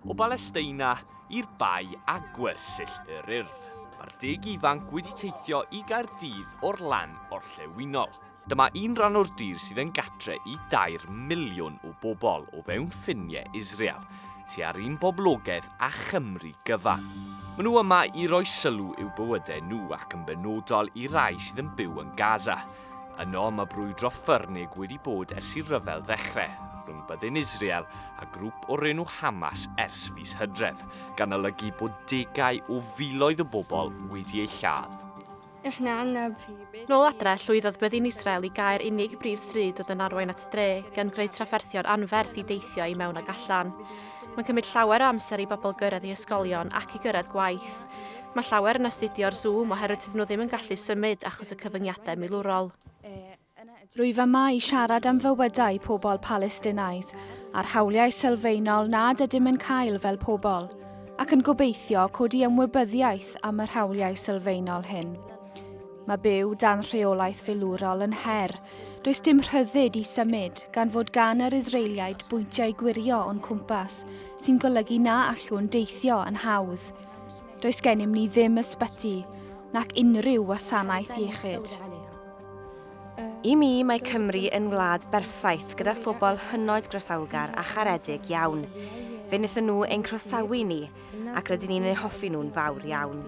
O Balesteina i'r bai a gwersyll yr urdd. Mae'r 10 ifanc wedi teithio i Gaerdydd o'r Lan Orllewinol. Dyma un rhan o'r dir sydd yn gatre i 2 miliwn o bobl o fewn ffiniau Israel, sy'n un boblogaidd a Chymru gyfan. Maen nhw yma i roi sylw i'w bywydau nhw ac yn benodol i rai sydd yn byw yn Gaza. Yno mae brwydro ffyrnig wedi bod ers i'r rhyfel ddechrau, rhwng byddin Israel a grŵp o'r enw Hamas ers fis Hydref, gan olygu bod 10 o filoedd o bobl wedi eu lladd. Nôl adre, llwyddodd byddin Israel i gael unig brif stryd oedd yn arwain at dre, gan greu trafferthion anferth i deithio i mewn ag allan. Mae'n cymryd llawer o amser i bobl gyrraedd i ysgolion ac i gyrraedd gwaith. Mae llawer yn astudio'r Zoom oherwydd sydd nhw ddim yn gallu symud achos y cyfyngiadau milwrol. Rwyf yma i siarad am fywydau pobl Palestinaidd a'r hawliau sylfaenol nad ydym yn cael fel pobl, ac yn gobeithio codi ymwybyddiaeth am yr hawliau sylfaenol hyn. Mae byw dan rheolaeth filwrol yn her. Does dim rhyddid i symud gan fod gan yr Israeliaid bwyntiau gwirio o'n cwmpas sy'n golygu na allwn deithio yn hawdd. Does gennym ni ddim ysbyty nac unrhyw wasanaeth iechyd. I mi mae Cymru yn wlad berffaith gyda phobl hynod grosawgar a charedig iawn. Fe wnaethon nhw ein croesawu ni ac rydyn ni'n eu hoffi nhw'n fawr iawn.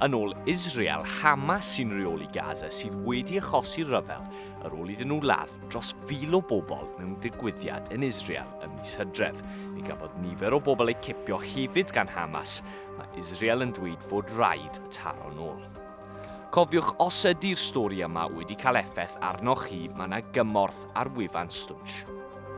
Yn ôl Israel, Hamas sy'n reoli Gaza sydd wedi achosi ryfel ar ôl iddyn nhw ladd dros 1,000 o bobl mewn digwyddiad yn Israel ym mis Hydref. Mi gafodd nifer o bobl eu cipio hefyd gan Hamas. Mae Israel yn dweud fod rhaid taro nôl. Cofiwch, os ydy'r stori yma wedi cael effaith arnoch chi, mae yna gymorth ar wefan Stwnsh.